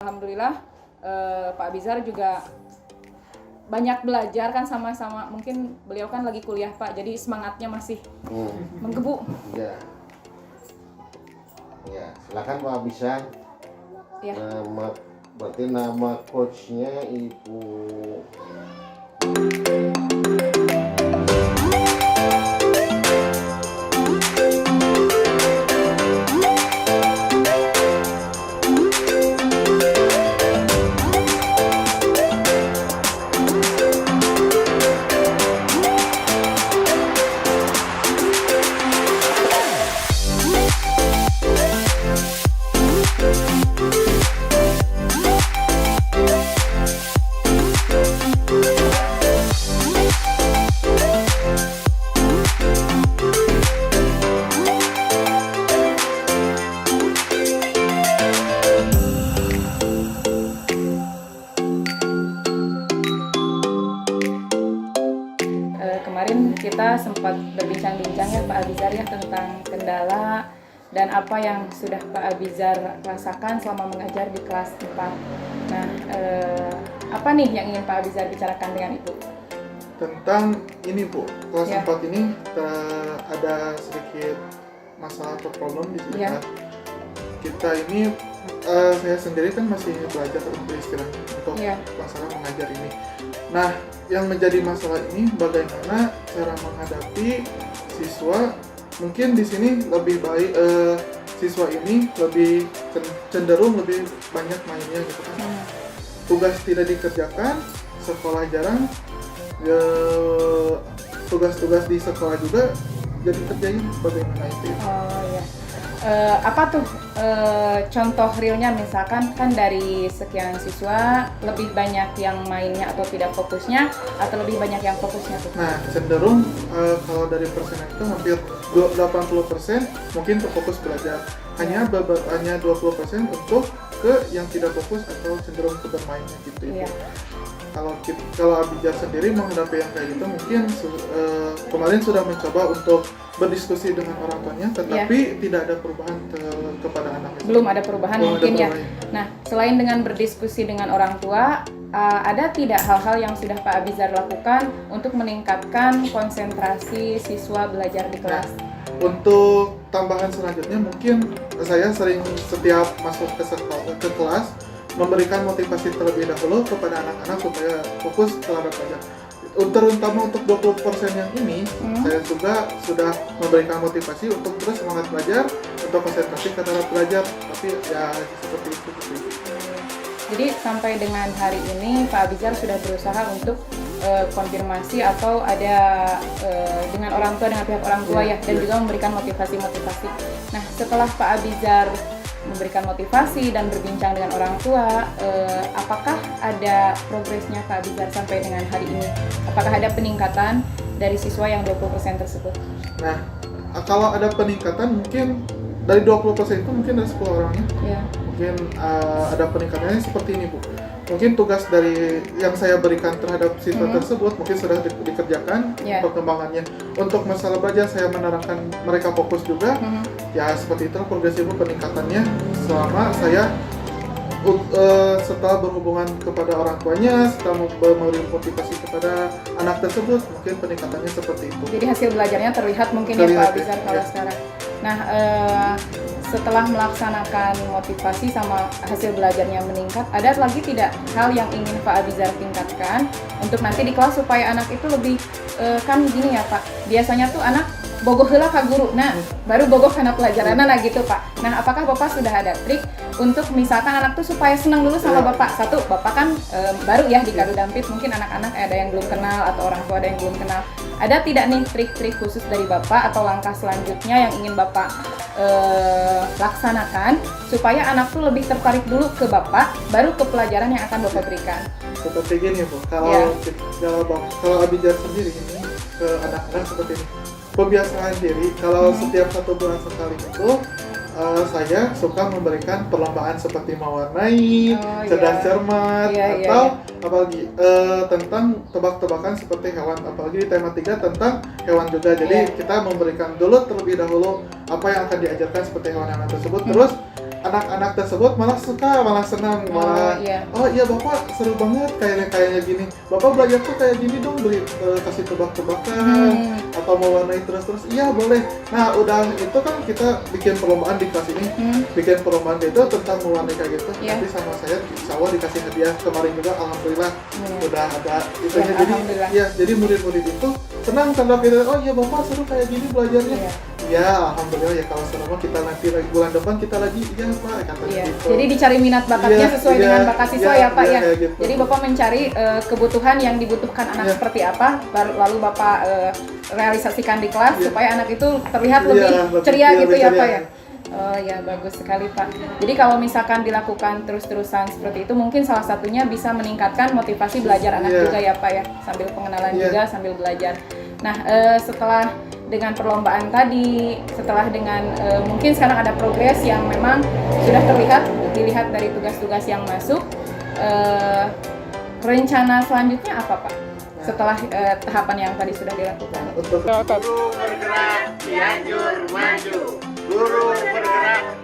Alhamdulillah Pak Abizar juga banyak belajar kan sama-sama, mungkin beliau kan lagi kuliah Pak, jadi semangatnya masih menggebu. Ya, ya silakan Pak Abizar. Ya. Berarti nama coachnya Ibu. Kemarin kita sempat berbincang-bincang ya Pak Abizar ya tentang kendala dan apa yang sudah Pak Abizar rasakan selama mengajar di kelas 4. Nah, apa nih yang ingin Pak Abizar bicarakan dengan Ibu? Tentang ini Bu, kelas Ya. 4 ini ada sedikit masalah atau problem di sini. Ya. Kita ini, saya sendiri kan masih belajar untuk istilahnya untuk Ya. masalah mengajar ini. Nah, yang menjadi masalah ini bagaimana cara menghadapi siswa. Mungkin di sini lebih baik siswa ini lebih cenderung lebih banyak mainnya gitu kan. Tugas tidak dikerjakan, sekolah jarang, tugas-tugas di sekolah juga jadi kerjain, bagaimana itu? Oh ya. Apa tuh contoh realnya, misalkan kan dari sekian siswa lebih banyak yang mainnya atau tidak fokusnya, atau lebih banyak yang fokusnya tuh? Nah, cenderung kalau dari persen itu hampir 80% mungkin ke fokus belajar. Hanya 20% untuk ke yang tidak fokus atau cenderung ke bermainnya gitu. Iya. Kalau Abizar sendiri menghadapi yang kayak gitu, mungkin kemarin sudah mencoba untuk berdiskusi dengan orang tuanya, tetapi tidak ada perubahan kepada anaknya. Belum ada perubahan mungkin ya. perubahan. Nah, selain dengan berdiskusi dengan orang tua, ada tidak hal-hal yang sudah Pak Abizar lakukan untuk meningkatkan konsentrasi siswa belajar di kelas? Untuk tambahan selanjutnya, mungkin saya sering setiap masuk ke kelas memberikan motivasi terlebih dahulu kepada anak-anak supaya fokus terhadap belajar. Terutama untuk 20% yang ini, saya juga sudah memberikan motivasi untuk terus semangat belajar, untuk konsentrasi terhadap belajar. Tapi ya seperti itu. Jadi sampai dengan hari ini Pak Abizar sudah berusaha untuk konfirmasi atau ada dengan orang tua, dengan pihak orang tua ya, dan juga memberikan motivasi-motivasi. Nah, setelah Pak Abizar memberikan motivasi dan berbincang dengan orang tua, apakah ada progresnya Pak Abizar sampai dengan hari ini? Apakah ada peningkatan dari siswa yang 20% tersebut? Nah, kalau ada peningkatan mungkin dari 20% itu mungkin dari 10 orangnya. Ya. Mungkin ada peningkatannya seperti ini Bu. Mungkin tugas dari yang saya berikan terhadap siswa tersebut mungkin sudah dikerjakan perkembangannya. Untuk masalah belajar saya menerangkan mereka fokus juga. Ya seperti itu progresif peningkatannya selama saya setelah berhubungan kepada orang tuanya, setelah memberi motivasi kepada anak tersebut, mungkin peningkatannya seperti itu. Jadi hasil belajarnya terlihat mungkin ya Pak Abizar kalau sekarang. Nah, setelah melaksanakan motivasi sama hasil belajarnya meningkat, ada lagi tidak hal yang ingin Pak Abizar tingkatkan untuk nanti di kelas supaya anak itu lebih kan gini ya Pak, biasanya tuh anak bogoh heula ka guru, nah baru bogoh karena pelajaran nah gitu Pak. Nah, apakah Bapak sudah ada trik untuk misalkan anak tuh supaya senang dulu sama Bapak? Satu, Bapak kan baru ya di Kadu Dampit, mungkin anak-anak ada yang belum kenal atau orang tua ada yang belum kenal. Ada tidak nih trik-trik khusus dari Bapak atau langkah selanjutnya yang ingin Bapak laksanakan supaya anak tuh lebih tertarik dulu ke Bapak, baru ke pelajaran yang akan Bapak berikan? Seperti gini Bu, kalau Abizar sendiri ini ke anak-anak seperti ini. Pembiasaan diri, kalau setiap 1 bulan sekali itu saya suka memberikan perlombaan seperti mewarnai, cerdas cermat, atau apalagi tentang tebak-tebakan seperti hewan, apalagi di tema 3 tentang hewan juga. Jadi kita memberikan dulu terlebih dahulu apa yang akan diajarkan seperti hewan-hewan tersebut, terus anak-anak tersebut malah suka, malah senang, malah oh iya bapak seru banget kayaknya gini, bapak belajar tuh kayak gini dong, kasih tebak-tebakan atau mewarnai terus iya boleh. Nah udah itu kan kita bikin perlombaan di kelas ini, bikin perlombaan itu tentang mewarnai kayak gitu. Nanti sama saya insya Allah dikasih hadiah kemarin juga, alhamdulillah udah ada itunya. Jadi murid-murid itu senang tanda itu, oh iya bapak seru kayak gini belajarnya. Ya, alhamdulillah ya, kalau selama kita nanti lagi bulan depan kita lagi iya Pak katanya gitu. Jadi dicari minat bakatnya sesuai dengan bakat siswa ya Pak ya. Gitu. Jadi Bapak mencari kebutuhan yang dibutuhkan anak seperti apa, lalu Bapak realisasikan di kelas supaya anak itu terlihat lebih ceria gitu ya Pak ya. Oh ya, bagus sekali Pak. Jadi kalau misalkan dilakukan terus-terusan seperti itu, mungkin salah satunya bisa meningkatkan motivasi belajar anak juga ya Pak ya, sambil pengenalan juga sambil belajar. Nah, setelah dengan perlombaan tadi, setelah dengan mungkin sekarang ada progres yang memang sudah dilihat dari tugas-tugas yang masuk, rencana selanjutnya apa Pak? Setelah tahapan yang tadi sudah dilakukan. Guru bergerak, Cianjur maju. Guru bergerak,